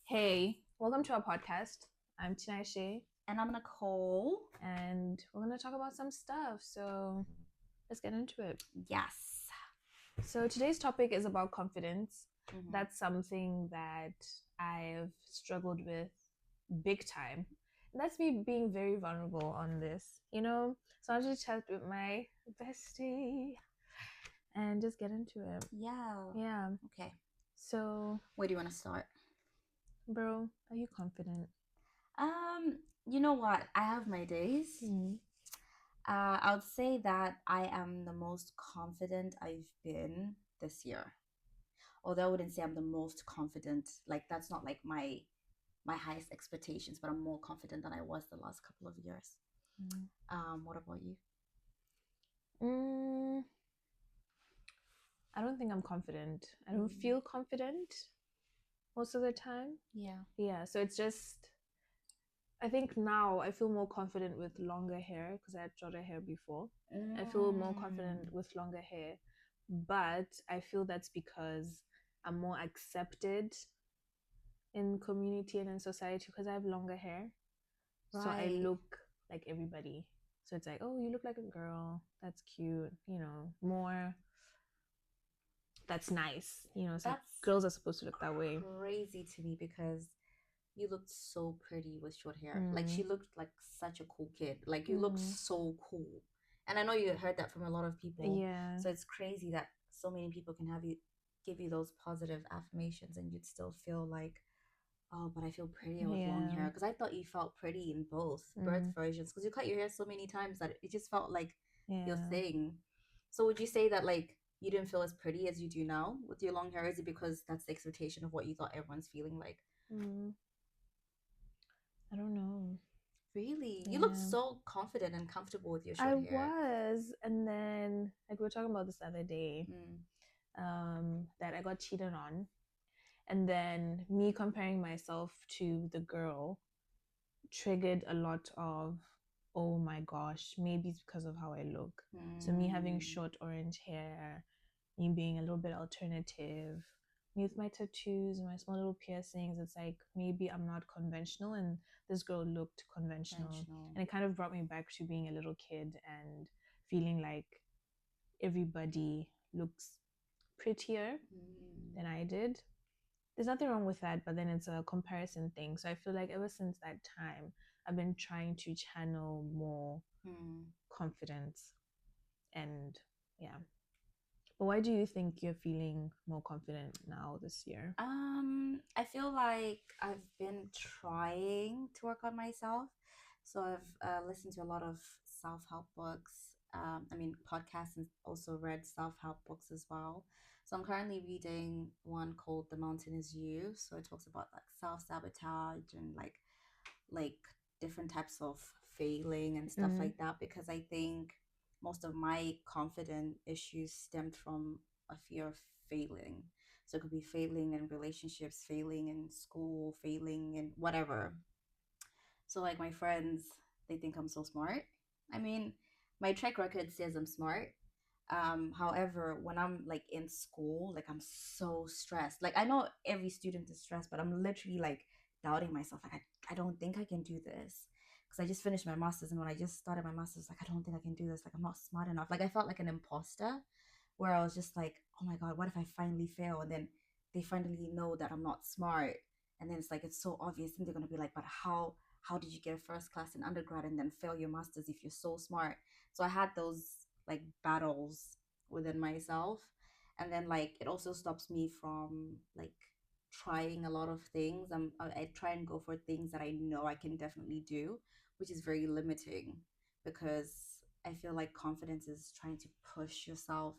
Hey, welcome to our podcast. I'm Tinashe, And I'm Nicole. and we're going to talk about some stuff. So let's get into it. Yes. So today's topic is about confidence. Mhm. That's something that I've struggled with big time. And that's me being very vulnerable on this, So I'll just chat with my bestie and just get into it. Yeah. Yeah. Okay. So, Where do you want to start? bro, are you confident? You know what? I have my days. I would say that I am the most confident I've been this year. Although I wouldn't say I'm the most confident. Like that's not like my highest expectations, but I'm more confident than I was the last couple of years. What about you? Mm, I don't think I'm confident. I don't feel confident most of the time. Yeah. Yeah, so it's just, I think now I feel more confident with longer hair because I had shorter hair before. I feel more confident with longer hair, but I feel that's because I'm more accepted in community and in society because I have longer hair. So I Right. look like everybody. So it's like, oh, you look like a girl. That's cute. More that's nice. It's like That's girls are supposed to look that way. crazy to me because you looked so pretty with short hair. Like Mm. she looked like such a cool kid. Like you look Mm. so cool. And I know you heard that from a lot of people. Yeah. So it's crazy that so many people can have you give you those positive affirmations and you'd still feel like, oh, but I feel prettier with long Yeah. hair. Because I thought you felt pretty in both birth versions. Because you cut your hair so many times that it just felt like your Yeah. thing. So would you say that like you didn't feel as pretty as you do now with your long hair? Is it because that's the expectation of what you thought everyone's feeling like? Mm. I don't know. Really? You look Yeah. so confident and comfortable with your I short hair. was, and then like we were talking about this the other day, Mm. that I got cheated on, and then me comparing myself to the girl triggered a lot of, oh my gosh, maybe it's because of how I look. So me having Mm. short orange hair, me being a little bit alternative, me with my tattoos and my small little piercings, it's like maybe I'm not conventional, and this girl looked conventional. Conventional. And it kind of brought me back to being a little kid and feeling like everybody looks prettier Mm. than I did. There's nothing wrong with that, but then it's a comparison thing. So I feel like ever since that time, I've been trying to channel more Mm. confidence. And yeah. But why do you think you're feeling more confident now this year? I feel like I've been trying to work on myself. So I've listened to a lot of self-help books. I mean podcasts and also read self-help books as well. So I'm currently reading one called The Mountain Is You. So it talks about like self-sabotage and like different types of failing and stuff Mm-hmm. like that because I think most of my confident issues stemmed from a fear of failing. So it could be failing in relationships, failing in school, failing in whatever. So like my friends, they think I'm so smart. I mean, my track record says I'm smart. However, when I'm like in school, like I'm so stressed. Like I know every student is stressed, but I'm literally like doubting myself. Like I don't think I can do this. Because I just finished my master's, and when I just started my master's, like I don't think I can do this. Like I'm not smart enough. Like I felt like an imposter where I was just like, oh my God, what if I finally fail? And then they finally know that I'm not smart. And then it's like it's so obvious. And they're gonna be like, but how did you get a first class in undergrad and then fail your masters if you're so smart? So I had those like battles within myself. And then like it also stops me from like trying a lot of things. I try and go for things that I know I can definitely do, which is very limiting because I feel like confidence is trying to push yourself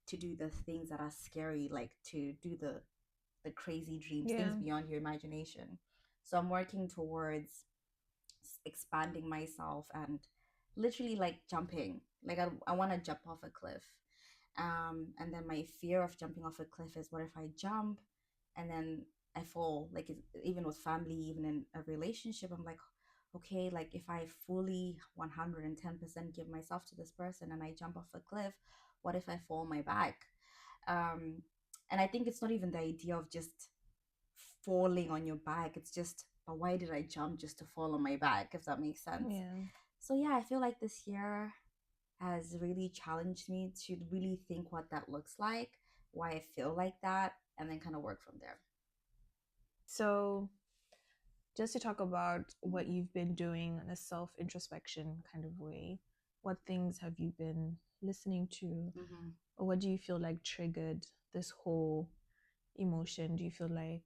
to do the things that are scary, like to do the crazy dreams, Yeah. things beyond your imagination. So I'm working towards expanding myself and literally like jumping. Like I want to jump off a cliff. And then my fear of jumping off a cliff is what if I jump and then I fall? Like even with family, even in a relationship, I'm like, okay, like if I fully 110% give myself to this person and I jump off a cliff, what if I fall my back? um and I think it's not even the idea of just falling on your back. It's just, but why did I jump just to fall on my back, if that makes sense? Yeah. So yeah, I feel like this year has really challenged me to really think what that looks like, why I feel like that, and then kind of work from there. So, just to talk about what you've been doing in a self introspection kind of way, what things have you been listening to, Mm-hmm. or what do you feel like triggered this whole emotion? Do you feel like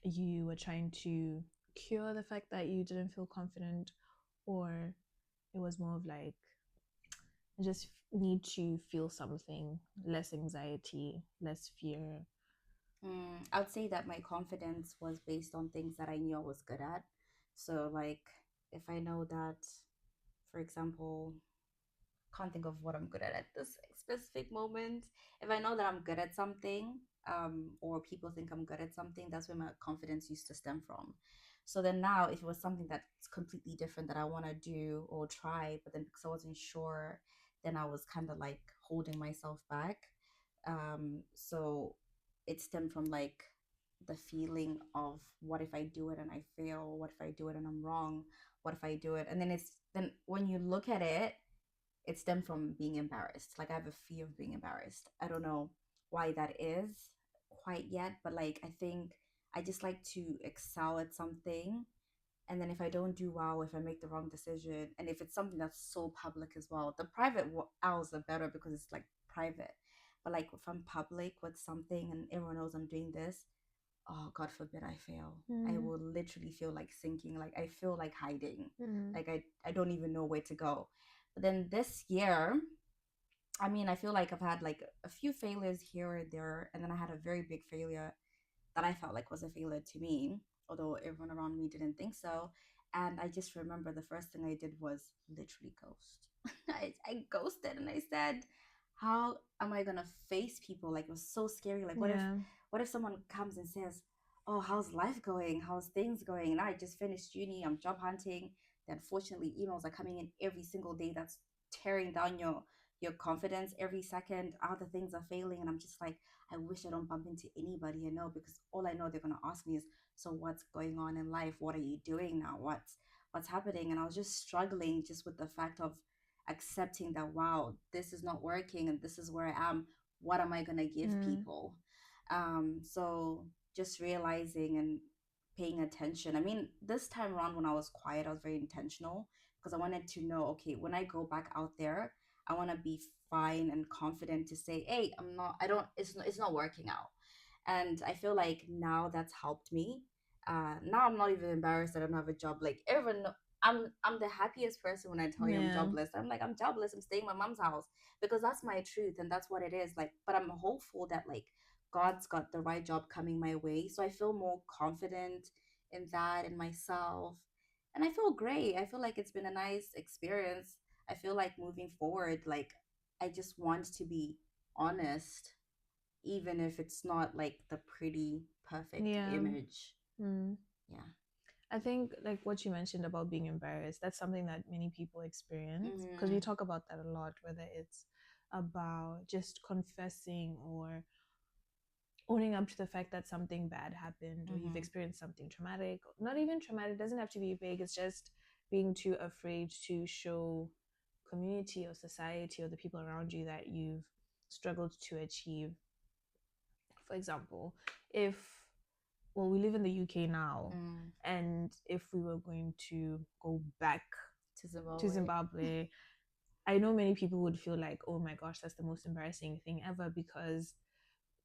you were trying to cure the fact that you didn't feel confident, or it was more of like, I just need to feel something, less anxiety, less fear? I would say that my confidence was based on things that I knew I was good at. So, like, if I know that, for example, can't think of what I'm good at this specific moment. If I know that I'm good at something, or people think I'm good at something, that's where my confidence used to stem from. So then now, if it was something that's completely different that I want to do or try, but then because I wasn't sure, then I was kind of like holding myself back. So it stemmed from like the feeling of what if I do it and I fail? What if I do it and I'm wrong? What if I do it? And then it's then when you look at it, it stemmed from being embarrassed. Like I have a fear of being embarrassed. I don't know why that is quite yet, but like I think I just like to excel at something. And then if I don't do well, if I make the wrong decision, and if it's something that's so public as well, the private hours are better because it's like private. But like if I'm public with something and everyone knows I'm doing this, oh God forbid I fail. I Mm. will literally feel like sinking. Like I feel like hiding. Mm. Like I don't even know where to go. But then this year, I mean, I feel like I've had like a few failures here or there, and then I had a very big failure that I felt like was a failure to me, although everyone around me didn't think so. And I just remember the first thing I did was literally ghost. I ghosted and I said, how am I gonna face people? Like it was so scary. Like Yeah. what if someone comes and says, oh, how's life going? How's things going? And I just finished uni, I'm job hunting. Then unfortunately emails are coming in every single day that's tearing down your confidence every second. Other things are failing, and I'm just like, I wish I don't bump into anybody I know, because all I know they're gonna ask me is, so what's going on in life? What are you doing now? What's happening? And I was just struggling just with the fact of accepting that, wow, this is not working and this is where I am. What am I gonna give Mm. people? So just realizing and paying attention. I mean, this time around when I was quiet, I was very intentional because I wanted to know, okay, when I go back out there, I want to be fine and confident to say, hey, it's not working out. And I feel like now that's helped me. Now I'm not even embarrassed that I don't have a job. Like everyone, I'm the happiest person when I tell you I'm Yeah. jobless. I'm like, I'm jobless. I'm staying in my mom's house because that's my truth and that's what it is. Like, but I'm hopeful that like God's got the right job coming my way. So I feel more confident in that and myself. And I feel great. I feel like it's been a nice experience. I feel like moving forward, like I just want to be honest, even if it's not like the pretty, perfect Yeah. image. Mm. Yeah. I think like what you mentioned about being embarrassed, that's something that many people experience because we Mm-hmm. talk about that a lot, whether it's about just confessing or owning up to the fact that something bad happened or you've Mm-hmm. experienced something traumatic. Not even traumatic, it doesn't have to be big, it's just being too afraid to show community or society or the people around you that you've struggled to achieve. For example, if well, we live in the UK now, Mm. and if we were going to go back To to Zimbabwe. Zimbabwe, I know many people would feel like, oh my gosh, that's the most embarrassing thing ever because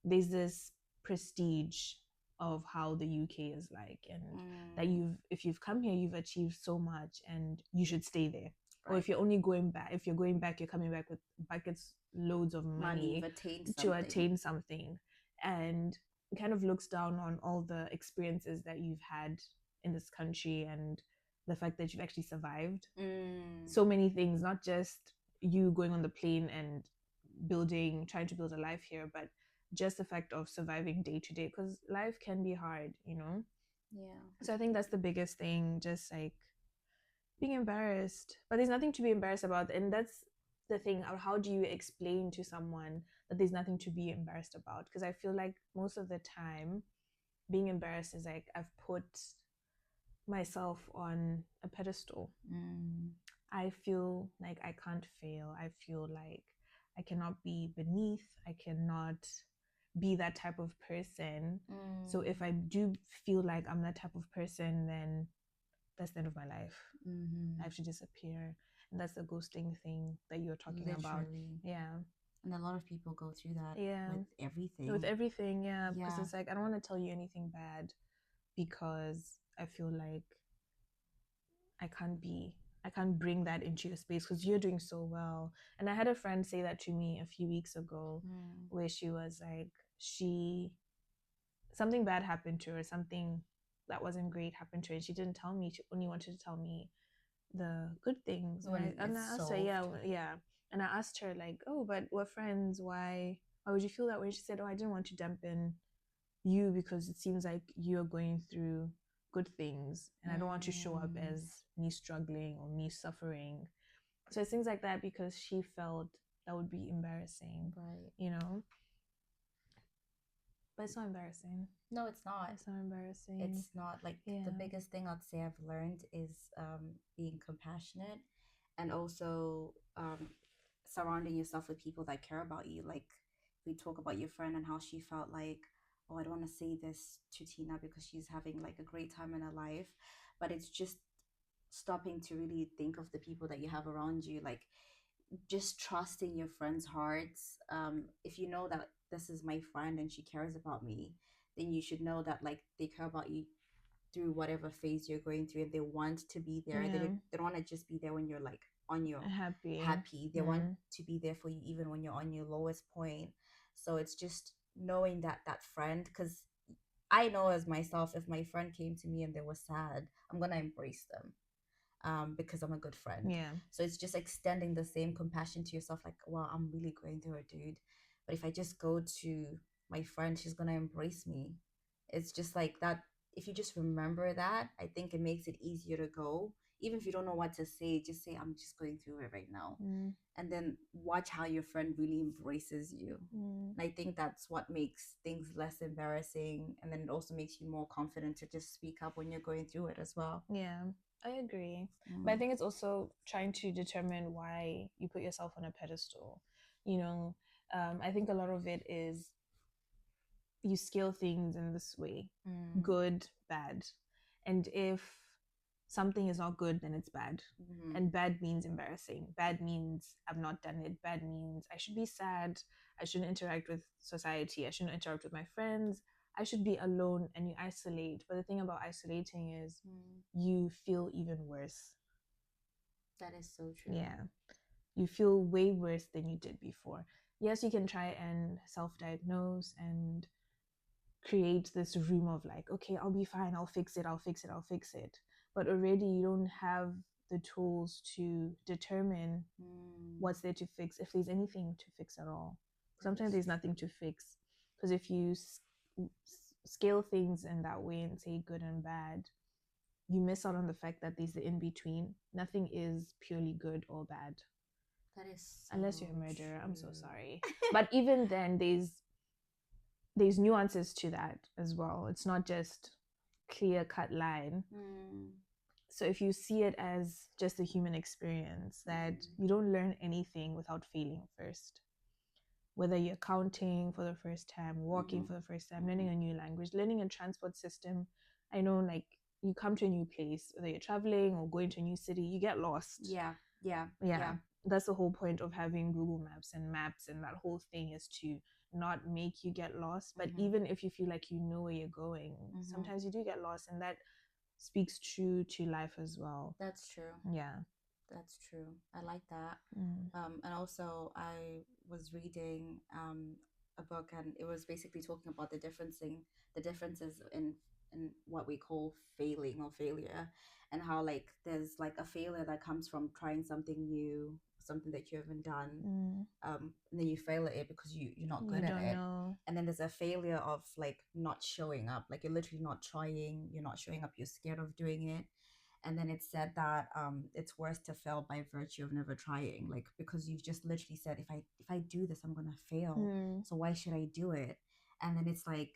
there's this prestige of how the UK is like, and that Mm. you've if you've come here, you've achieved so much, and you should stay there. Or Right. if you're only going back, if you're going back, you're coming back with buckets loads of Money, you've money attained to something. attain something, and it kind of looks down on all the experiences that you've had in this country and the fact that you've actually survived Mm. so many things, not just you going on the plane and trying to build a life here, but just the fact of surviving day to day because life can be hard, you know? Yeah. So I think that's the biggest thing, just like being embarrassed. But there's nothing to be embarrassed about. And that's the thing. How do you explain to someone that there's nothing to be embarrassed about? Because I feel like most of the time, being embarrassed is like I've put myself on a pedestal. I feel like I can't fail. I feel like I cannot be beneath. I cannot be that type of person. So if I do feel like I'm that type of person, then that's the end of my life. I have to disappear. And that's the ghosting thing that you're talking about. Yeah. And a lot of people go through that Yeah. with everything. With everything, yeah. Because it's like I don't want to tell you anything bad because I feel like I can't bring that into your space because you're doing so well. And I had a friend say that to me a few weeks ago where she was like, something bad happened to her, something that wasn't great happened to her. She didn't tell me, she only wanted to tell me the good things. And I asked her, yeah. And I asked her like, oh, but we're friends. Why would you feel that way? She said, oh, I didn't want to dampen you because it seems like you're going through good things and I don't want to show up as me struggling or me suffering. So it's things like that because she felt that would be embarrassing, right? You know, but it's not embarrassing. No, it's not. It's not embarrassing. It's not. Like, the biggest thing I'd say I've learned is being compassionate, and also surrounding yourself with people that care about you. Like, we talk about your friend and how she felt like, oh, I don't want to say this to Tina because she's having like a great time in her life, but it's just stopping to really think of the people that you have around you. Like, just trusting your friends' hearts. If you know that this is my friend and she cares about me, then you should know that like they care about you through whatever phase you're going through, and they want to be there. Yeah. They don't want to just be there when you're like on your happy. They want to be there for you even when you're on your lowest point. So it's just knowing that friend, because I know as myself, if my friend came to me and they were sad, I'm gonna embrace them, because I'm a good friend. Yeah. So it's just extending the same compassion to yourself, like, wow, I'm really going through it, dude. But if I just go to my friend, she's gonna embrace me. It's just like that. If you just remember that, I think it makes it easier to go. Even if you don't know what to say, just say, I'm just going through it right now. And then watch how your friend really embraces you. And I think that's what makes things less embarrassing. And then it also makes you more confident to just speak up when you're going through it as well. Yeah, I agree. But I think it's also trying to determine why you put yourself on a pedestal. You know, I think a lot of it is you scale things in this way: good, bad. And if something is not good, then it's bad. And bad means embarrassing. Bad means I've not done it. Bad means I should be sad. I shouldn't interact with society. I shouldn't interact with my friends. I should be alone, and you isolate. But the thing about isolating is you feel even worse. That is so true. Yeah. You feel way worse than you did before. Yes, you can try and self-diagnose and create this room of like, okay, I'll be fine, I'll fix it. But already you don't have the tools to determine what's there to fix, if there's anything to fix at all. Sometimes there's nothing to fix, because if you scale things in that way and say good and bad, you miss out on the fact that there's the in between. Nothing is purely good or bad. That is so unless you're a murderer. I'm so sorry. But even then, there's nuances to that as well. It's not just clear cut line. So if you see it as just a human experience, that you don't learn anything without failing first. Whether you're counting for the first time, walking for the first time, learning a new language, learning a transport system. I know, like, you come to a new place, whether you're traveling or going to a new city, you get lost. Yeah. That's the whole point of having Google Maps, and that whole thing is to not make you get lost. But even if you feel like you know where you're going, sometimes you do get lost, and that speaks true to life as well. That's true. Yeah, that's true. I like that. And also, I was reading a book, and it was basically talking about the differences in what we call failing or failure, and how like there's like a failure that comes from trying something new, something that you haven't done, and then you fail at it because you're not good at it. And then there's a failure of like not showing up, like you're literally not trying, you're not showing up, you're scared of doing it. And then it said that it's worse to fail by virtue of never trying, like because you've just literally said, if I do this, I'm gonna fail, so why should I do it? And then it's like,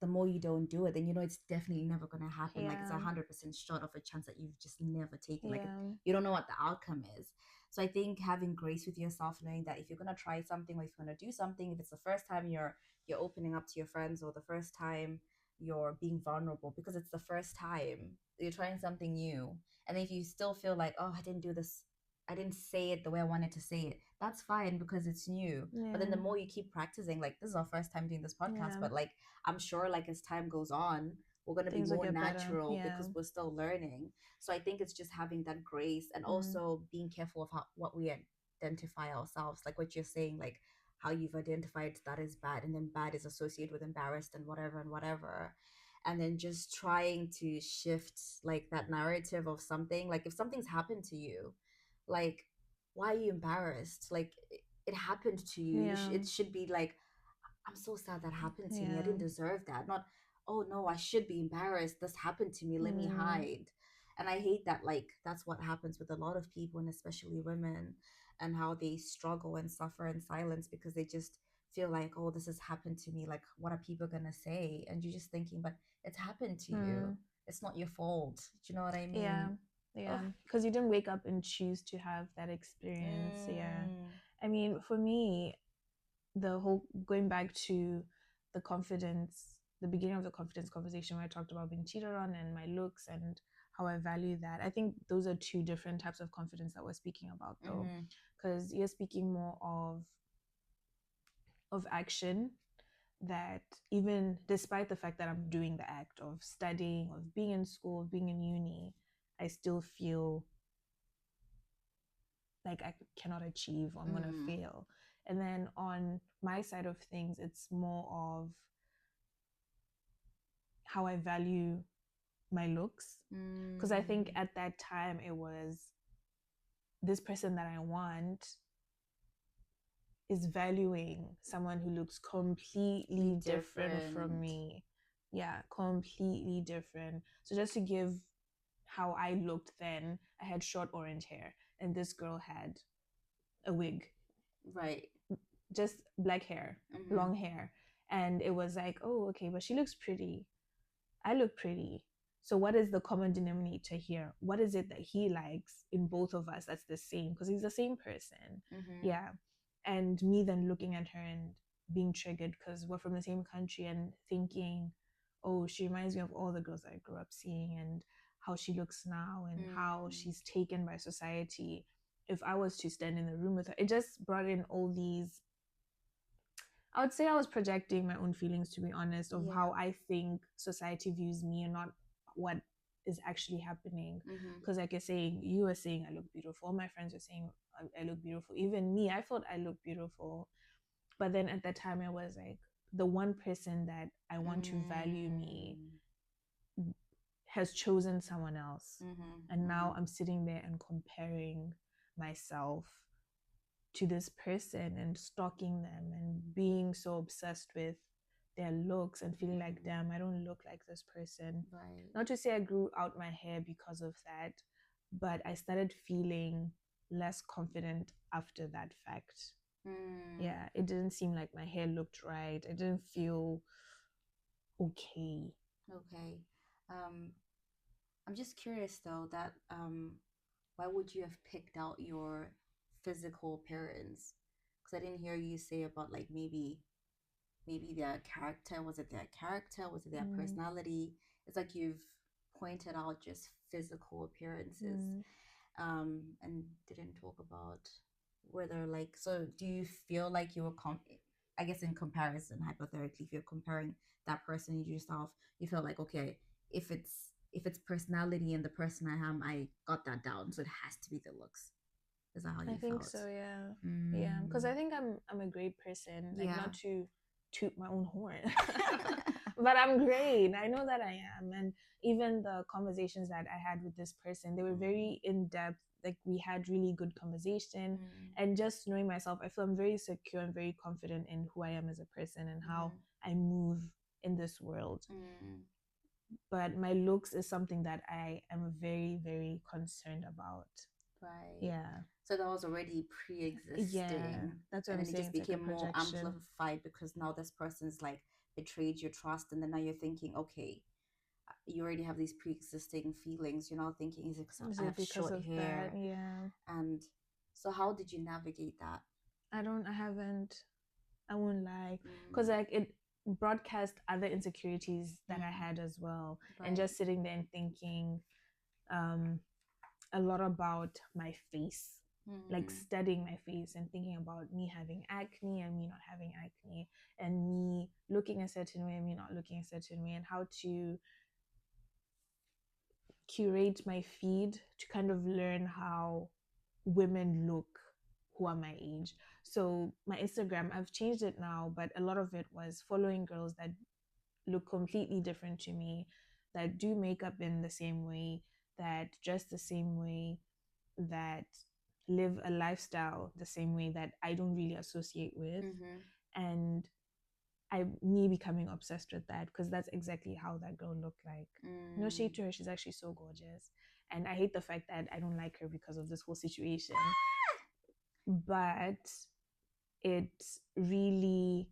the more you don't do it, then you know it's definitely never going to happen. Like it's Yeah. 100% shot of a chance that you've just never taken. Like Yeah. you don't know what the outcome is. So I think having grace with yourself, knowing that if you're going to try something or if you're going to do something, if it's the first time you're opening up to your friends, or the first time you're being vulnerable, because it's the first time you're trying something new, and if you still feel like, oh, I didn't do this, I didn't say it the way I wanted to say it, that's fine because it's new. But then the Yeah. more you keep practicing, like this is our first time doing this podcast, Yeah. but like I'm sure like as time goes on, we're going to be Things will more get better. natural Yeah. because we're still learning. So I think it's just having that grace, and Mm. also being careful of what we identify ourselves, like what you're saying, like how you've identified that is bad, and then bad is associated with embarrassed and whatever. And then just trying to shift like that narrative of something, like if something's happened to you, like why are you embarrassed? Like it happened to you, Yeah. it should be like, I'm so sad that happened to me. I Yeah. didn't deserve that. Not, oh no, I should be embarrassed. This happened to me. Let me Mm. hide. And I hate that, like, that's what happens with a lot of people, and especially women, and how they struggle and suffer in silence because they just feel like, oh, this has happened to me. Like, what are people going to say? And you're just thinking, but it's happened to you. Mm. It's not your fault. Do you know what I Yeah. mean? Yeah. Ugh. Because you didn't wake up and choose to have that experience. Yeah. Mm. I mean, for me, the whole going back to the confidence, the beginning of the confidence conversation where I talked about being cheated on and my looks and how I value that. I think those are two different types of confidence that we're speaking about, though, Mm-hmm. because you're speaking more of action, that even despite the fact that I'm doing the act of studying, of being in school, of being in uni, I still feel like I cannot achieve, or I'm going to Mm. fail. And then on my side of things, it's more of how I value my looks. Because I think Mm. at that time it was, this person that I want is valuing someone who looks completely different from Different. me. Yeah, completely different. So just to give how I looked then, I had short orange hair and this girl had a wig, Right. just black hair, Mm-hmm. long hair. And it was like, oh, okay, but she looks pretty. I look pretty. So what is the common denominator here? What is it that he likes in both of us that's the same? Because he's the same person. Mm-hmm. Yeah. And me then looking at her and being triggered because we're from the same country and thinking, oh, she reminds me of all the girls that I grew up seeing and how she looks now and how Mm. she's taken by society. If I was to stand in the room with her, it just brought in all these, I would say I was projecting my own feelings, to be honest, of Yeah. how I think society views me and not what is actually happening. Mm-hmm. Because, like you're saying, you were saying I look beautiful. All my friends were saying I look beautiful. Even me, I thought I looked beautiful. But then at that time, I was like, the one person that I want to value me Mm. has chosen someone else. Mm-hmm. And Mm-hmm. now I'm sitting there and comparing myself to this person and stalking them and being so obsessed with their looks and feeling like, Mm. damn, I don't look like this person. Right. Not to say I grew out my hair because of that, but I started feeling less confident after that fact. Mm. Yeah, it didn't seem like my hair looked right. I didn't feel okay. Okay. Um, I'm just curious though that why would you have picked out your physical appearance? Because I didn't hear you say about like maybe their character. Was it their character? Was it their Mm, personality? It's like you've pointed out just physical appearances, mm, and didn't talk about whether like, so do you feel like you were I guess in comparison, hypothetically, if you're comparing that person to yourself, you feel like, okay, if it's personality and the person I am, I got that down, so it has to be the looks. Is that how I you think felt? so, yeah. Yeah, because Mm. I think I'm a great person. Like, Yeah. not to toot my own horn, but I'm great. I know that I am. And even the conversations that I had with this person, they were very in depth. Like, we had really good conversation. Mm. And just knowing myself, I feel I'm very secure and very confident in who I am as a person and how Mm-hmm. I move in this world. Mm. But my looks is something that I am very, very concerned about. Right. Yeah. So that was already Yeah, pre-existing, that's what and I'm then it saying. just It's like a became more projection. amplified because now this person's like betrayed your trust, and then now you're thinking, okay, you already have these pre-existing feelings. You're not thinking, is it because Is I it have because short of that? hair? Yeah. And so how did you navigate that? I haven't, I won't lie. Because, Mm, like, it broadcast other insecurities that I mm, had as well. And right. just sitting there and thinking um, a lot about my face, like Mm, studying my face and thinking about me having acne and me not having acne, and me looking a certain way and me not looking a certain way, and how to curate my feed to kind of learn how women look who are my age. So my Instagram, I've changed it now, but a lot of it was following girls that look completely different to me, that do makeup in the same way, that dress the same way, that live a lifestyle the same way that I don't really associate with. mm-hmm, And me becoming obsessed with that, because that's exactly how that girl looked like. No mm. shade to her, she's actually so gorgeous. And I hate the fact that I don't like her because of this whole situation. But it really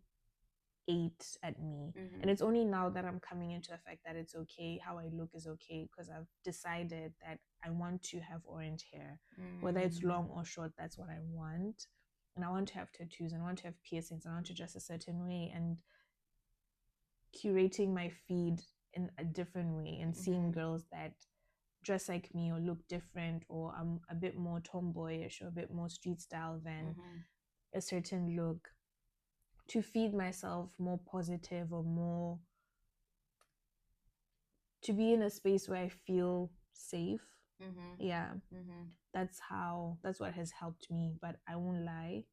ate at me. And Mm-hmm, it's only now that I'm coming into the fact that it's okay, how I look is okay, because I've decided that I want to have orange hair. Whether it's mm, long or short, that's what I want. And I want to have tattoos, and I want to have piercings, and I want to dress a certain way, and curating my feed in a different way and seeing mm-hmm, girls that dress like me or look different, or I'm a bit more tomboyish or a bit more street style than mm-hmm. a certain look, to feed myself more positive, or more to be in a space where I feel safe. Mm-hmm. Yeah, Mm-hmm. that's what has helped me. But I won't lie,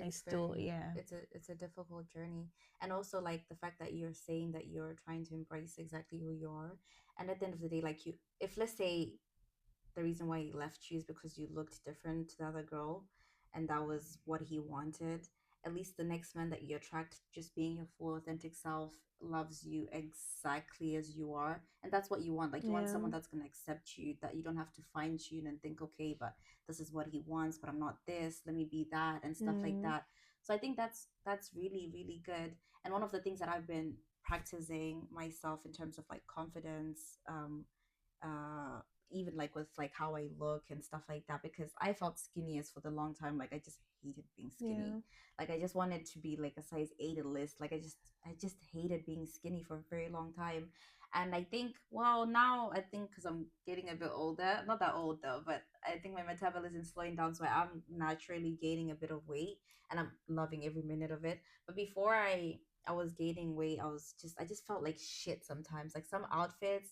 I It's still, very, yeah, it's a difficult journey. And also like the fact that you're saying that you're trying to embrace exactly who you are. And at the end of the day, like you, if let's say the reason why he left you is because you looked different to the other girl, and that was what he wanted. At least the next man that you attract, just being your full authentic self, loves you exactly as you are, and that's what you want. Like you want yeah, someone that's going to accept you, that you don't have to fine tune and think, okay, but this is what he wants, but I'm not this, let me be that, and stuff like mm, that. So I think that's really really good. And one of the things that I've been practicing myself in terms of like confidence, uh even like with like how I look and stuff like that, because I felt skinniest for the long time. Like I just hated being skinny. yeah, Like I just wanted to be like a size 8 at least. Like I just hated being skinny for a very long time. And I think, well, now I think because I'm getting a bit older, not that old though, but I think my metabolism is slowing down, so I'm naturally gaining a bit of weight, and I'm loving every minute of it. But before I was gaining weight, I just felt like shit sometimes. Like some outfits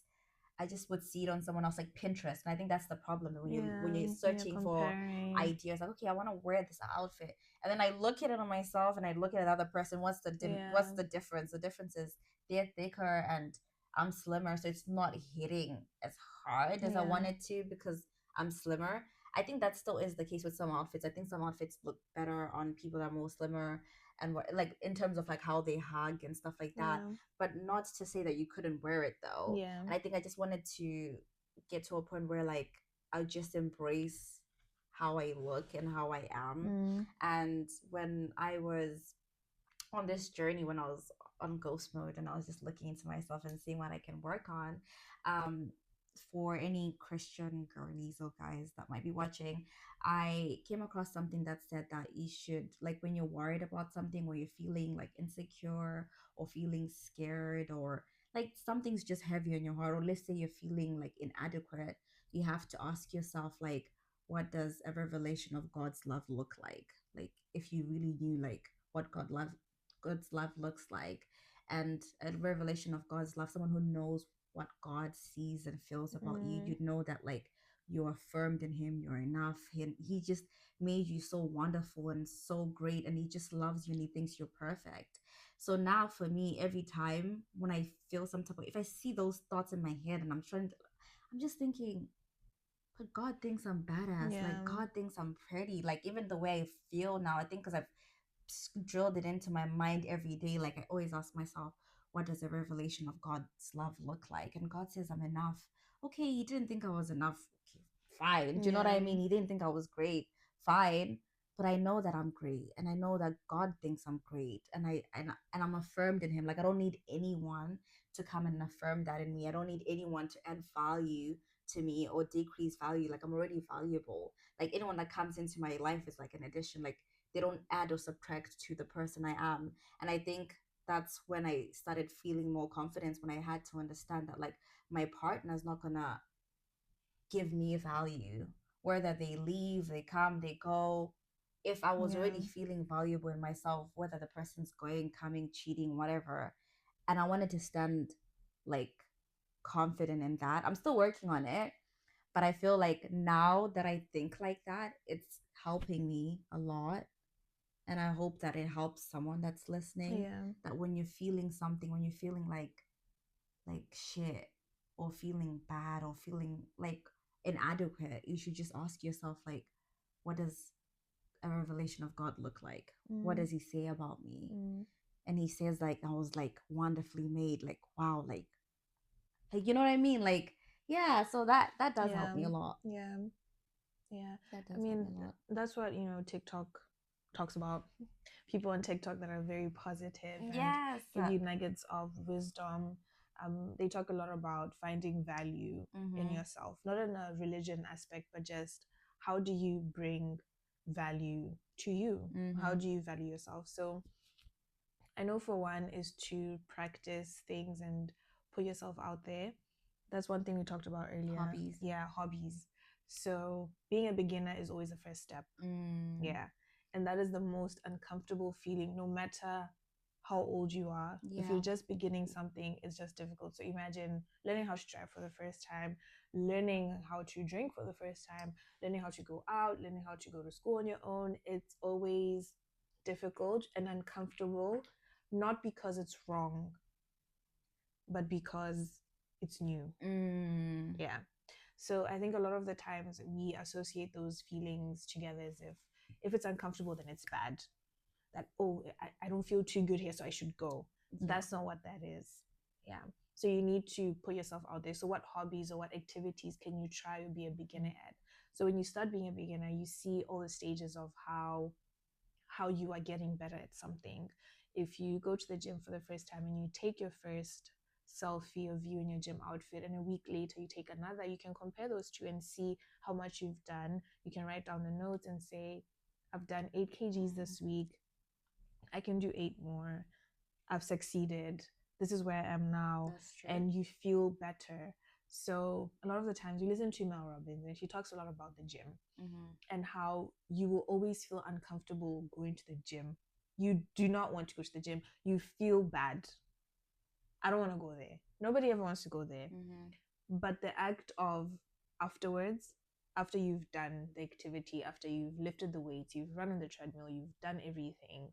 I just would see it on someone else, like Pinterest. And I think that's the problem when yeah, you're when you're searching for comparing, ideas, like, okay, I want to wear this outfit. And then I look at it on myself and I look at the other person. What's yeah, the difference? The difference is they're thicker and I'm slimmer, so it's not hitting as hard as I yeah, wanted to because I'm slimmer. I think that still is the case with some outfits. I think some outfits look better on people that are more slimmer, and like in terms of like how they hug and stuff like that, yeah, but not to say that you couldn't wear it though. yeah, And I think I just wanted to get to a point where like I just embrace how I look and how I am. mm, And when I was on this journey, when I was on ghost mode and I was just looking into myself and seeing what I can work on, um, for any Christian girlies or guys that might be watching, I came across something that said that you should, like, when you're worried about something or you're feeling like insecure or feeling scared, or like something's just heavy on your heart, or let's say you're feeling like inadequate, you have to ask yourself, like, what does a revelation of God's love look like? Like, if you really knew like what God's love looks like, and a revelation of God's love, someone who knows what God sees and feels about you, mm, you'd know that like you're affirmed in Him, you're enough. He just made you so wonderful and so great, and He just loves you and He thinks you're perfect. So now for me, every time when I feel some type of, if I see those thoughts in my head and I'm just thinking, but God thinks I'm badass. Like yeah, God thinks I'm pretty. Like even the way I feel now, I think because I've drilled it into my mind every day. Like I always ask myself, what does a revelation of God's love look like? And God says I'm enough. Okay, He didn't think I was enough. Okay, fine. Do you know what I yeah, mean? He didn't think I was great. Fine. but I know that I'm great, and I know that God thinks I'm great, and I'm affirmed in Him. Like, I don't need anyone to come and affirm that in me. I don't need anyone to add value to me or decrease value. Like, I'm already valuable. Like, anyone that comes into my life is like an addition. Like, they don't add or subtract to the person I am. And I think that's when I started feeling more confidence, when I had to understand that, like, my partner's not gonna give me value. Whether they leave, they come, they go. If I was Yeah. already feeling valuable in myself, whether the person's going, coming, cheating, whatever, and I wanted to stand like confident in that. I'm still working on it, but I feel like now that I think like that, it's helping me a lot. And I hope that it helps someone that's listening. Yeah. That when you're feeling something, when you're feeling like shit, or feeling bad, or feeling like inadequate, you should just ask yourself, like, what does a revelation of God look like? What Mm. does He say about me? Mm. And He says, like, I was like wonderfully made. Like, wow, like, you know what I mean? Like, yeah. So that does help Yeah. me a lot. Yeah. Yeah. That I does help me mean, a lot. that's what, TikTok talks about. People on TikTok that are very positive and Yes. give you nuggets of wisdom. They talk a lot about finding value in Mm-hmm. yourself, not in a religion aspect, but just how do you bring value to you? How Mm-hmm. do you value yourself? So I know for one is to practice things and put yourself out there. That's one thing we talked about earlier. Hobbies. Yeah, hobbies. So being a beginner is always the first step. Mm. Yeah. And that is the most uncomfortable feeling, no matter how old you are. If you're Yeah. just beginning something, it's just difficult. So imagine learning how to drive for the first time, learning how to drink for the first time, learning how to go out, learning how to go to school on your own. It's always difficult and uncomfortable, not because it's wrong, but because it's new. Mm. Yeah. So I think a lot of the times we associate those feelings together as if it's uncomfortable, then it's bad. That, oh, I don't feel too good here, so I should go. Yeah. That's not what that is. Yeah. So you need to put yourself out there. So what hobbies or what activities can you try to be a beginner at? So when you start being a beginner, you see all the stages of how you are getting better at something. If you go to the gym for the first time and you take your first selfie of you in your gym outfit, and a week later you take another, you can compare those two and see how much you've done. You can write down the notes and say, I've done 8 kgs this week. I can do 8 more. I've succeeded. This is where I am now. That's true. And you feel better. So a lot of the times we listen to Mel Robbins and she talks a lot about the gym and how you will always feel uncomfortable going to the gym. You do not want to go to the gym. You feel bad. I don't want to go there. Nobody ever wants to go there. But the act of afterwards, after you've done the activity, after you've lifted the weights, you've run on the treadmill, you've done everything,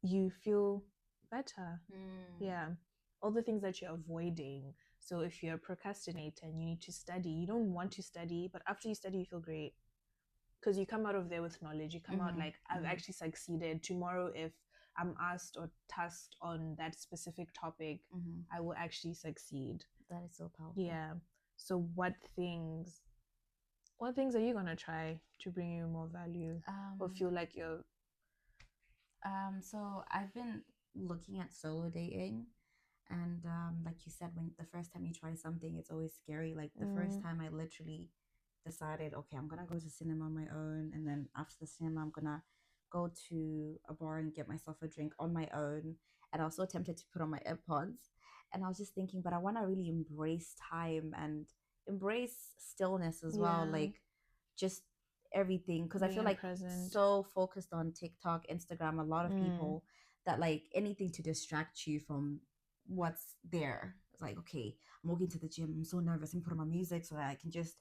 you feel better. Yeah. All the things that you're avoiding. So if you're a procrastinator and you need to study, you don't want to study, but after you study, you feel great. Because you come out of there with knowledge. You come out like, I've actually succeeded. Tomorrow, if I'm asked or tasked on that specific topic, I will actually succeed. That is so powerful. Yeah. So what things are you gonna try to bring you more value or feel like you're So I've been looking at solo dating, and like you said, when the first time you try something, it's always scary. Like the first time I literally decided, okay, I'm gonna go to cinema on my own, and then after the cinema I'm gonna go to a bar and get myself a drink on my own. And I was so tempted to put on my AirPods, and I was just thinking, but I want to really embrace time and embrace stillness as well. Yeah. Like, just everything, because I feel being like present. so focused on TikTok, Instagram, a lot of people, that like anything to distract you from what's there. It's like, okay, I'm walking to the gym, I'm so nervous, I'm putting on my music so that I can just.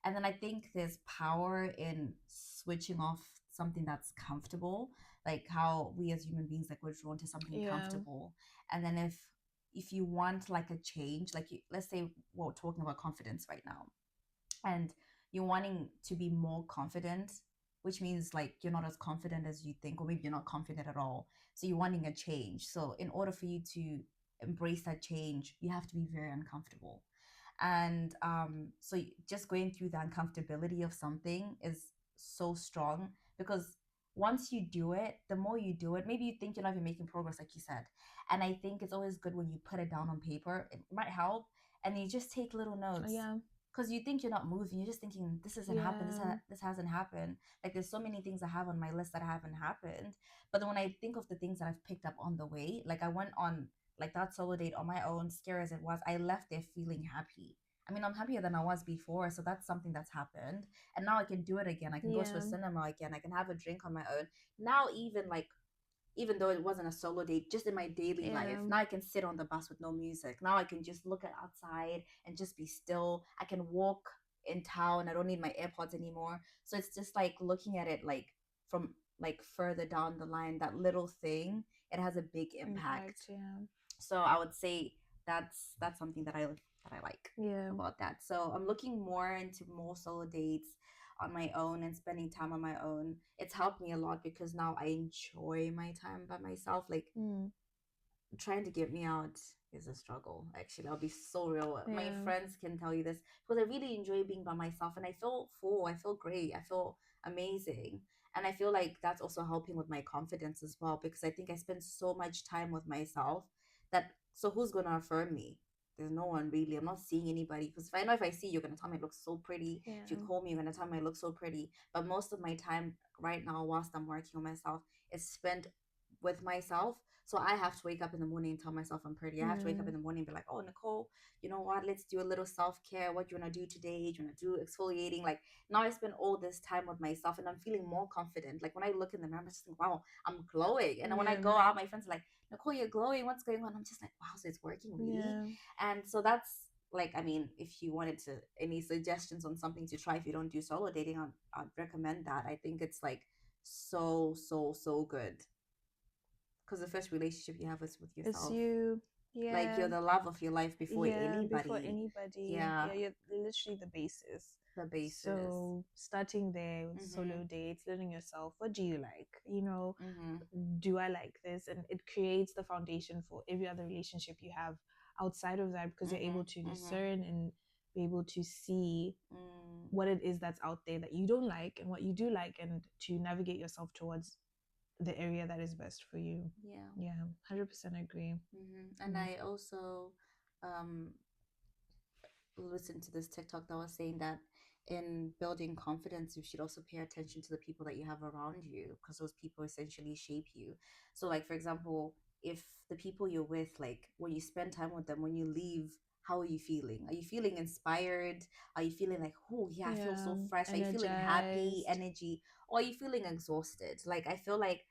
And then I think there's power in switching off something that's comfortable, like how we as human beings, like, we're drawn to something comfortable. And then if you want like a change, like, let's say we're talking about confidence right now, and you're wanting to be more confident, which means like you're not as confident as you think, or maybe you're not confident at all. So you're wanting a change. So in order for you to embrace that change, you have to be very uncomfortable. And so just going through the uncomfortability of something is so strong, because once you do it, the more you do it, maybe you think you're not even making progress, like you said. And I think it's always good when you put it down on paper. It might help, and you just take little notes. Yeah. Because you think you're not moving, you're just thinking this hasn't happened, Yeah. this hasn't happened. Like there's so many things I have on my list that haven't happened. But then when I think of the things that I've picked up on the way, like I went on like that solo date on my own, scary as it was, I left there feeling happy. I mean, I'm happier than I was before, so that's something that's happened. And now I can do it again. I can go to a Yeah. cinema again. I can have a drink on my own. Now, even like, even though it wasn't a solo date, just in my daily life, Yeah. now I can sit on the bus with no music. Now I can just look at outside and just be still. I can walk in town. I don't need my AirPods anymore. So it's just like looking at it like from like further down the line, that little thing, it has a big Impact. impact. Yeah. So I would say that's something that I like Yeah. about that. So I'm looking more into more solo dates on my own and spending time on my own. It's helped me a lot because now I enjoy my time by myself. Like Mm. trying to get me out is a struggle. Actually, I'll be so real. My Yeah. friends can tell you this because I really enjoy being by myself and I feel full. I feel great. I feel amazing. And I feel like that's also helping with my confidence as well because I think I spend so much time with myself that so who's gonna affirm me? There's no one really. I'm not seeing anybody because if I know if I see you, you're gonna tell me I look so pretty. If you Yeah. call me, you're gonna tell me I look so pretty. But most of my time right now, whilst I'm working on myself, is spent with myself. So I have to wake up in the morning and tell myself I'm pretty. I have to wake up in Mm. the morning and be like, oh, Nicole, you know what? Let's do a little self care. What do you want to do today? Do you want to do exfoliating? Like now I spend all this time with myself and I'm feeling more confident. Like when I look in the mirror, I just think, wow, I'm glowing. And then when I Yeah. go out, my friends are like, Nicole, you're glowing. What's going on? I'm just like, wow, so it's working really. Yeah. And so that's like, I mean, if you wanted to, any suggestions on something to try if you don't do solo dating, I'd recommend that. I think it's like so good because the first relationship you have is with It's yourself. you. Like Yeah. you're the love of your life before Yeah. Before anybody. anybody. Yeah, Yeah. You're literally the basis. the basis. So starting there with Mhm. solo dates, learning yourself. What do you like? You know, Mhm. do I like this? And it creates the foundation for every other relationship you have outside of that because you're able Mhm. to Mhm. discern and be able to see Mm. what it is that's out there that you don't like and what you do like and to navigate yourself towards the area that is best for you. Yeah. Yeah, 100% agree. And Mm. I also um listened to this TikTok that was saying that in building confidence, you should also pay attention to the people that you have around you because those people essentially shape you. So, like, for example, if the people you're with, like, when you spend time with them, when you leave, how are you feeling? Are you feeling inspired? Are you feeling like, oh, yeah, I feel Yeah, so fresh? Are you feeling happy, energized. energy? Or are you feeling exhausted? Like, I feel like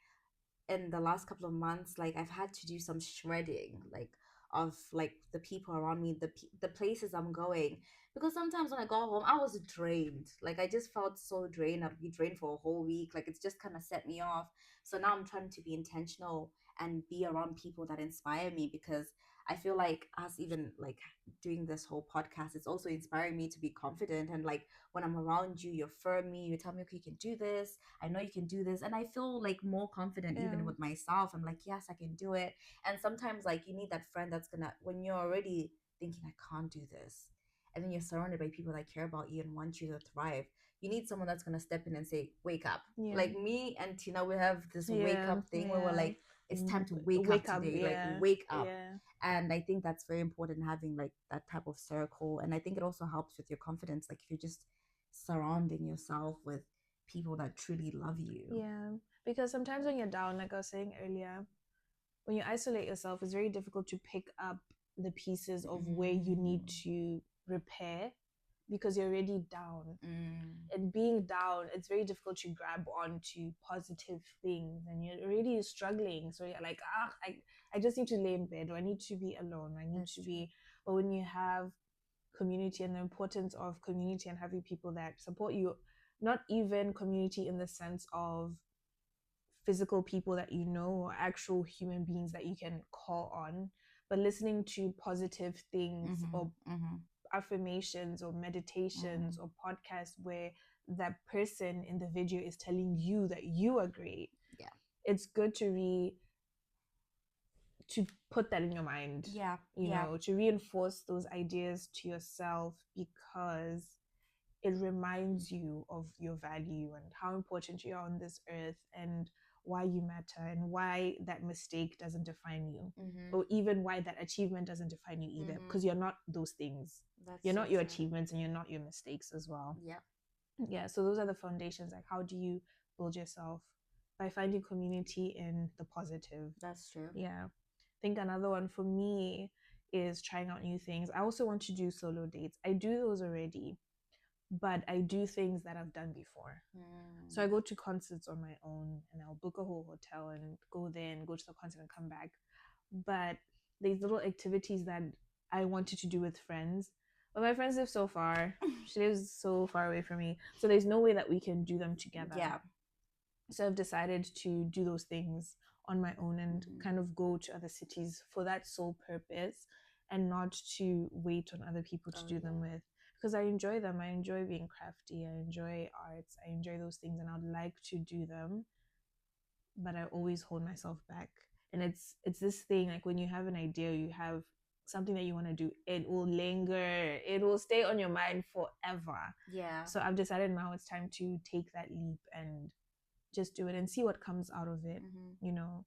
in the last couple of months like I've had to do some shredding like of like the people around me, the places I'm going, because sometimes when I go home I was drained. Like I just felt so drained. I'd be drained for a whole week. Like it's just kind of set me off. So now I'm trying to be intentional and be around people that inspire me because I feel like us even like doing this whole podcast, it's also inspiring me to be confident. And like when I'm around you, you affirm me, you tell me, okay, you can do this, I know you can do this. And I feel like more confident Yeah, even with myself. I'm like, yes, I can do it. And sometimes like you need that friend that's gonna, when you're already thinking, I can't do this, and then you're surrounded by people that care about you and want you to thrive, you need someone that's gonna step in and say, wake up. yeah, Like me and Tina, we have this wake yeah, up thing where we're yeah. like, it's time to wake up Wake up. today. Like Yeah, wake up. yeah, And I think that's very important, having like that type of circle. And I think it also helps with your confidence. Like if you're just surrounding yourself with people that truly love you. yeah. Because sometimes when you're down, like I was saying earlier, when you isolate yourself, it's very difficult to pick up the pieces of where you need Mm, to repair because you're already down. mm, And being down, it's very difficult to grab onto positive things and you're already struggling. So you're like, I just need to lay in bed or I need to be alone. I need that's to true. be. But when you have community and the importance of community and having people that support you, not even community in the sense of physical people that you know or actual human beings that you can call on, but listening to positive things Mm-hmm, or mm-hmm, affirmations or mm-hmm. meditations or podcasts where that person in the video is telling you that you are great. Yeah. It's good to put that in your mind, Yeah. you Yeah. know, to reinforce those ideas to yourself because it reminds you of your value and how important you are on this earth, and why you matter, and why that mistake doesn't define you, Mm-hmm. or even why that achievement doesn't define you either, Mm-hmm. because you're not those things. That's You're so not your true. achievements, and you're not your mistakes as well. Yep. Yeah, so those are the foundations. Like, how do you build yourself? By finding community in the positive. That's true. Yeah. I think another one for me is trying out new things. I also want to do solo dates. I do those already, but I do things that I've done before. So I go to concerts on my own, and I'll book a whole hotel and go there and go to the concert and come back. But these little activities that I wanted to do with friends, but my friends live so far. She lives so far away from me. So there's no way that we can do them together. Yeah. So I've decided to do those things on my own and kind of go to other cities for that sole purpose, and not to wait on other people to do them with, because I enjoy them. I enjoy being crafty. I enjoy arts. I enjoy those things, and I'd like to do them, but I always hold myself back. And it's this thing, like when you have an idea, you have something that you want to do, it will linger. It will stay on your mind forever. Yeah. So I've decided now it's time to take that leap and just do it and see what comes out of it. You know,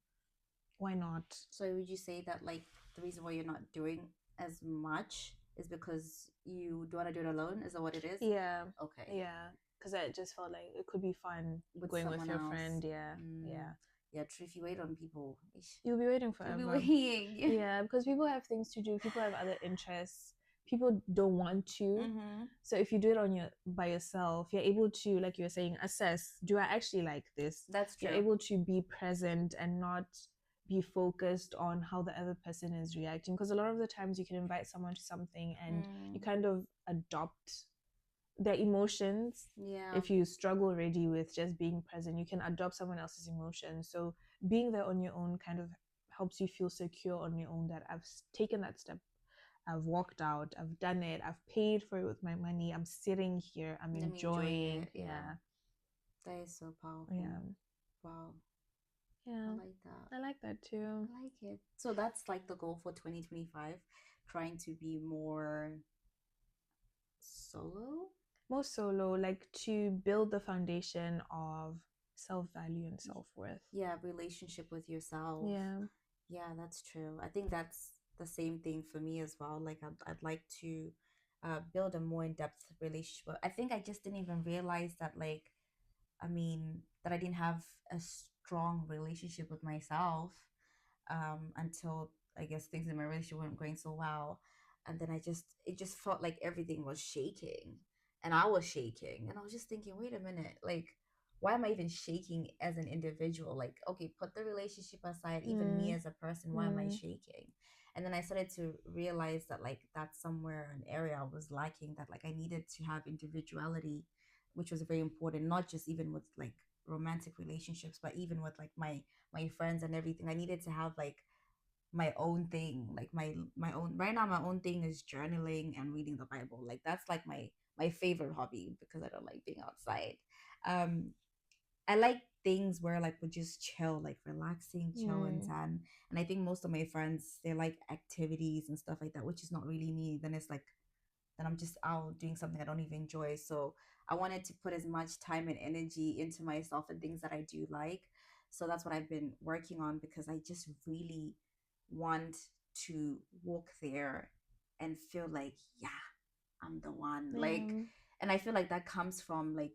why not? So would you say that like the reason why you're not doing as much is because you don't want to do it alone? Is that what it is? Yeah. Okay. Yeah. Because I just felt like it could be fun With going with someone your else. friend. Yeah. Yeah. Yeah, true. If you wait on people, You'll be waiting you'll forever. be waiting. Yeah, because people have things to do. People have other interests. People don't want to. So if you do it on your by yourself, you're able to, like you were saying, assess, do I actually like this? That's true. You're able to be present and not be focused on how the other person is reacting. Because a lot of the times you can invite someone to something and you kind of adopt their emotions. Yeah. If you struggle already with just being present, you can adopt someone else's emotions. So being there on your own kind of helps you feel secure on your own, that I've taken that step, I've walked out, I've done it, I've paid for it with my money, I'm sitting here, I'm enjoying. Yeah. That is so powerful. Yeah. Wow. Yeah. I like that. I like that too. I like it. So that's like the goal for 2025, trying to be more solo. More solo, like to build the foundation of self value and self worth. Yeah, relationship with yourself. Yeah. Yeah, that's true. I think that's the same thing for me as well. Like I'd like to build a more in-depth relationship. I think I just didn't even realize that like I mean that I didn't have a strong relationship with myself until I guess things in my relationship weren't going so well. And then it just felt like everything was shaking and I was shaking. And I was just thinking, wait a minute, like, why am I even shaking as an individual? Like, okay, put the relationship aside, even me as a person, why am I shaking? And then I started to realize that, like, that's somewhere an area I was lacking, that, like, I needed to have individuality, which was very important, not just even with, like, romantic relationships, but even with, like, my friends and everything. I needed to have, like, my own thing, like my own right now. My own thing is journaling and reading the Bible. Like that's like my favorite hobby because I don't like being outside. um I like things where like we just chill, like relaxing, chill and zen. And I think most of my friends, they like activities and stuff like that, which is not really me. Then it's like then I'm just out doing something I don't even enjoy. So I wanted to put as much time and energy into myself and things that I do like. So that's what I've been working on because I just really want to walk there and feel like, yeah, I'm the one. Like, and I feel like that comes from like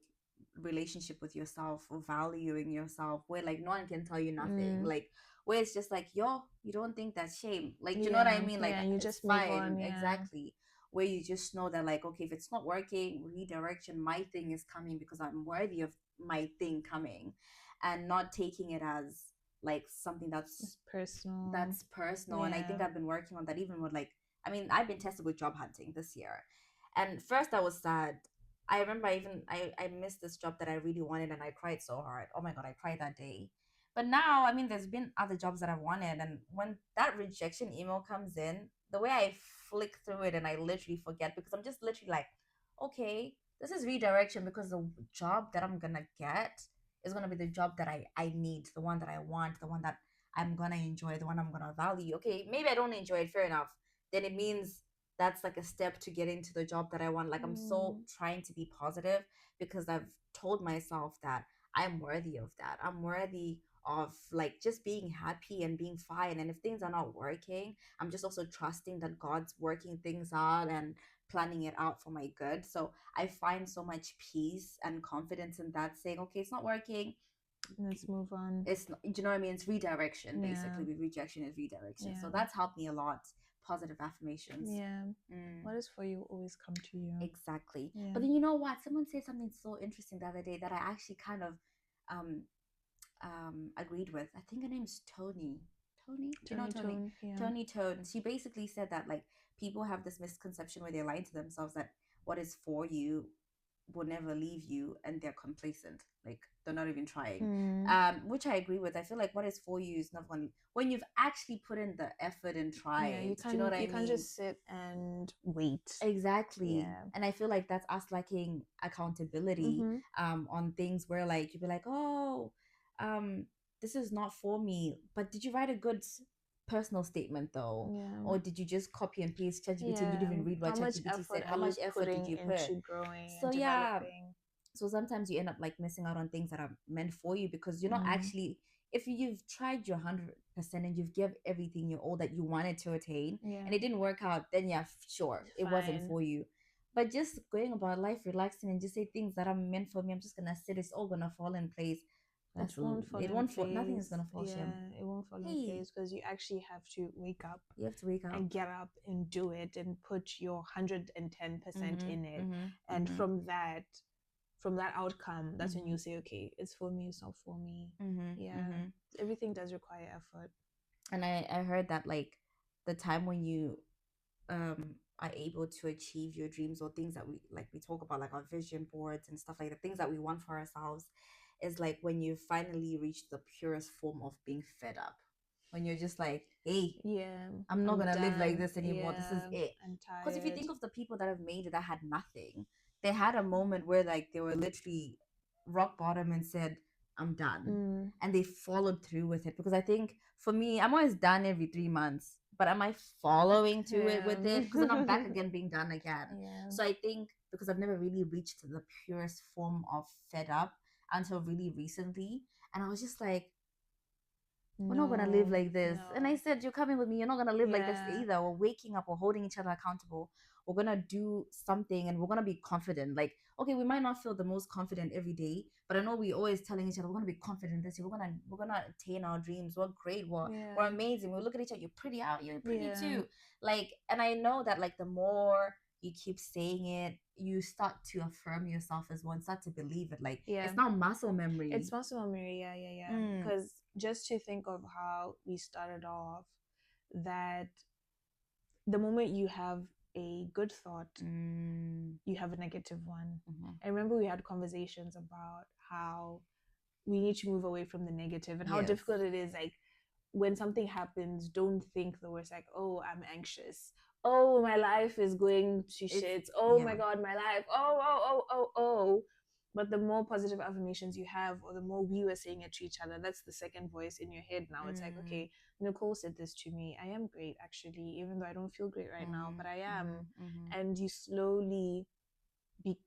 relationship with yourself or valuing yourself where like no one can tell you nothing. Like where it's just like, yo, you don't think that's shame. Like, do you know what I mean? Like Yeah, you it's just move fine. on. Yeah. Exactly. Where you just know that like, okay, if it's not working, redirection, my thing is coming because I'm worthy of my thing coming, and not taking it as like something It's personal. that's personal. And I think I've been working on that even with like, I mean, I've been tested with job hunting this year. And first I was sad. I remember I missed this job that I really wanted and I cried so hard. Oh my god, I cried that day. But now, I mean, there's been other jobs that I wanted, and when that rejection email comes in, the way I flick through it and I literally forget because I'm just literally like, okay, this is redirection because the job that I'm gonna get is gonna be the job that I need, the one that I want, the one that I'm gonna enjoy, the one I'm gonna value. Okay, maybe I don't enjoy it, fair enough. Then it means that's like a step to get into the job that I want. Like I'm so trying to be positive because I've told myself that I'm worthy of that. I'm worthy of like just being happy and being fine. And if things are not working, I'm just also trusting that God's working things out and planning it out for my good. So I find so much peace and confidence in that, saying, okay, it's not working. Let's move on. It's not, do you know what I mean? It's redirection, Yeah. basically. With rejection is redirection. Yeah. So that's helped me a lot. Positive affirmations. Yeah. What is for you always come to you. Exactly. Yeah. But then you know what? Someone said something so interesting the other day that I actually kind of um agreed with. I think her name's Tony. Tony? Do you know Tony? Tone, yeah. Tony Tone. She basically said that like people have this misconception where they lie to themselves that what is for you will never leave you, and they're complacent. Like they're not even trying. Which I agree with. I feel like what is for you is not one when you've actually put in the effort and tried. Yeah, you Do you know what I mean? You can't just sit and wait. Exactly. Yeah. And I feel like that's us lacking accountability on things where like you'd be like, oh, um, this is not for me. But did you write a good personal statement though? Yeah. Or did you just copy and paste ChatGPT and you didn't even read what ChatGPT said? How much effort did you put? into growing So and yeah. developing? So sometimes you end up like missing out on things that are meant for you because you're not actually, if you've tried your 100% and you've given everything your all that you wanted to attain and it didn't work out, then yeah, sure, it wasn't for you. But just going about life relaxing and just say things that are meant for me, I'm just gonna sit, it's all gonna fall in place. It won't fall it in won't place. fall, nothing is gonna fall, yeah, Shem. it won't fall in place because you actually have to wake up. You have to wake up and get up and do it and put your 110% in it. And from that outcome, that's when you say, okay, it's for me, it's not for me. Everything does require effort. And I heard that like the time when you are able to achieve your dreams or things that we talk about, like our vision boards and stuff like the things that we want for ourselves, is like when you finally reach the purest form of being fed up, when you're just like, hey, I'm not gonna live like this anymore. This is it. Because if you think of the people that have made it that had nothing, they had a moment where like they were literally rock bottom and said, I'm done. And they followed through with it. Because I think for me, I'm always done every 3 months, but am I following through it with it? Because then I'm back again being done again. So I think because I've never really reached the purest form of fed up until really recently, and I was just like, we're not gonna live like this. And I said, you're coming with me, you're not gonna live like this either. We're waking up, we're holding each other accountable, we're gonna do something, and we're gonna be confident. Like, okay, we might not feel the most confident every day, but I know we're always telling each other we're gonna be confident this year, we're gonna attain our dreams, we're great, we're amazing. We look at each other, you're pretty out, you're pretty too. Like, and I know that like the more you keep saying it, you start to affirm yourself as one, start to believe it. Like, it's not muscle memory. It's muscle memory, yeah. Because just to think of how we started off, that the moment you have a good thought, you have a negative one. I remember we had conversations about how we need to move away from the negative and how difficult it is. Like, when something happens, don't think the worst, like, oh, I'm anxious. Oh, my life is going to shit. Oh my God, my life. Oh. But the more positive affirmations you have, or the more we were saying it to each other, that's the second voice in your head now. It's like, okay, Nicole said this to me. I am great, actually, even though I don't feel great right now, but I am. And you slowly,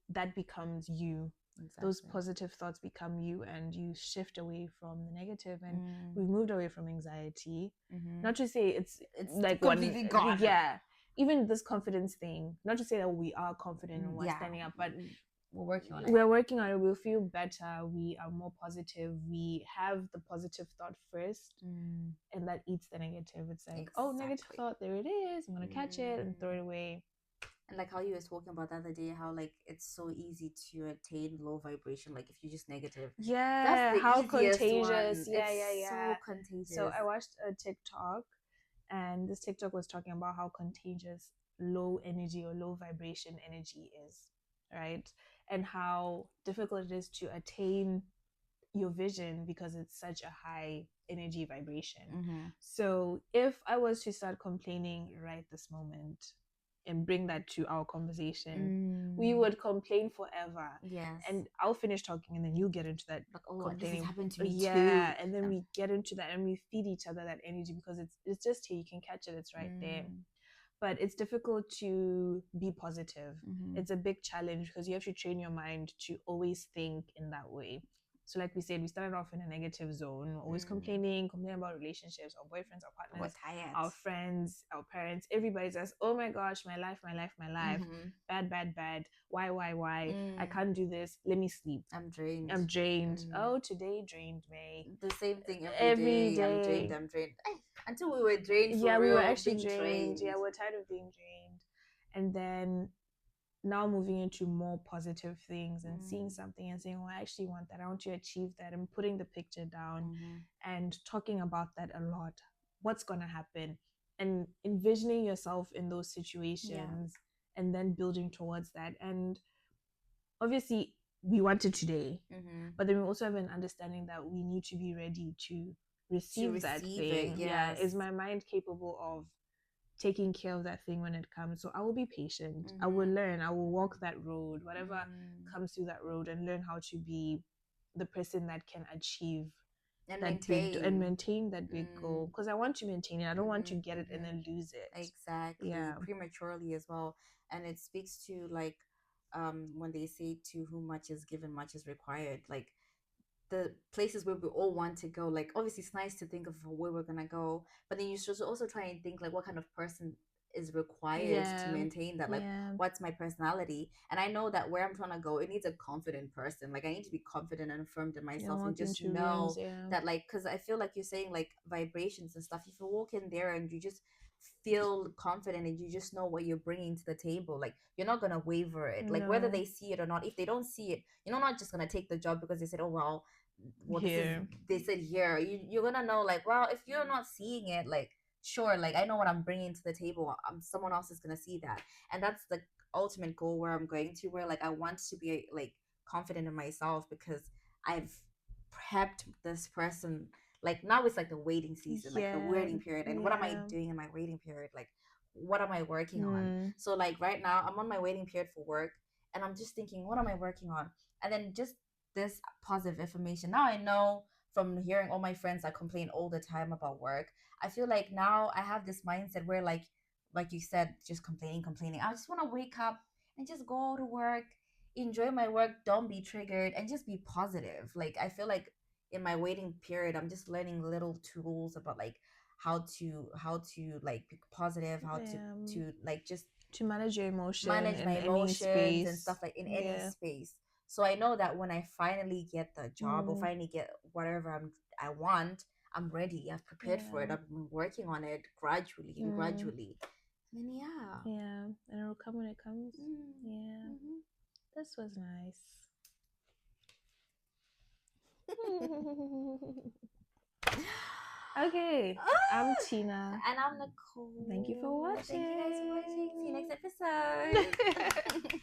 that becomes you. Exactly. Those positive thoughts become you, and you shift away from the negative. And we've moved away from anxiety. Not to say it's like completely gone. Yeah. Even this confidence thing, not to say that we are confident and we're standing up, but we're working on it. We're working on it. We'll feel better. We are more positive. We have the positive thought first, and that eats the negative. It's like, oh, negative thought, there it is. I'm going to catch it and throw it away. And like how you were talking about the other day, how like it's so easy to attain low vibration. Like if you're just negative, that's the how contagious. One. Yeah. So contagious. So I watched a TikTok, and this TikTok was talking about how contagious low energy or low vibration energy is, right? And how difficult it is to attain your vision because it's such a high energy vibration. So if I was to start complaining right this moment and bring that to our conversation, we would complain forever. Yes. And I'll finish talking and then you get into that. Like, oh, this has happened to me too. And then we get into that and we feed each other that energy because it's just here. You can catch it. It's right there. but it's difficult to be positive. Mm-hmm. It's a big challenge because you have to train your mind to always think in that way. So, like we said, we started off in a negative zone, always complaining about relationships, our boyfriends, our partners, our friends, our parents. Everybody says, "Oh my gosh, my life, my life, my life, bad, bad, bad. Why? I can't do this. Let me sleep. I'm drained. Oh, today drained me. The same thing every day. day. I'm drained. Until we were drained for Yeah, real. we were actually being drained. Yeah, we're tired of being drained. And then now moving into more positive things and seeing something and saying, "Oh, I actually want that. I want to achieve that," and putting the picture down and talking about that a lot. What's gonna happen? And envisioning yourself in those situations and then building towards that. And obviously we want it today, but then we also have an understanding that we need to be ready to receive that thing. Yes. Is my mind capable of taking care of that thing when it comes? So I will be patient. I will learn. I will walk that road, whatever comes through that road, and learn how to be the person that can achieve and that maintain that big goal. Because I want to maintain it. I don't want to get it and then lose it. Exactly. Prematurely as well. And it speaks to like when they say to whom much is given, much is required. Like the places where we all want to go, like obviously it's nice to think of where we're gonna go, but then you should also try and think like what kind of person is required to maintain that. Like what's my personality? And I know that where I'm trying to go, it needs a confident person. Like I need to be confident and affirmed in myself and just know that, like, because I feel like you're saying like vibrations and stuff, if you walk in there and you just feel confident and you just know what you're bringing to the table, like you're not gonna waver it. Like whether they see it or not, if they don't see it, you're not just gonna take the job because they said, oh well, they said here. You're gonna know, like, well, if you're not seeing it, like, sure, like I know what I'm bringing to the table. Someone else is gonna see that, and that's the ultimate goal where I'm going to, where like I want to be like confident in myself because I've prepped this person. Like now it's like the waiting season, like the waiting period, and what am I doing in my waiting period? Like what am I working on? So like right now I'm on my waiting period for work, and I'm just thinking, what am I working on? And then just this positive information. Now I know from hearing all my friends that complain all the time about work. I feel like now I have this mindset where like you said, just complaining. I just want to wake up and just go to work, enjoy my work, don't be triggered, and just be positive. Like I feel like in my waiting period, I'm just learning little tools about like how to like be positive, how to like just to manage your emotions, manage my emotions and stuff, like in any space. So I know that when I finally get the job or finally get whatever I want, I'm ready. I've prepared for it. I've been working on it gradually and gradually. And then and it'll come when it comes. This was nice. Okay, I'm Tina. And I'm Nicole. Thank you for watching. Thank you guys for watching. See you next episode.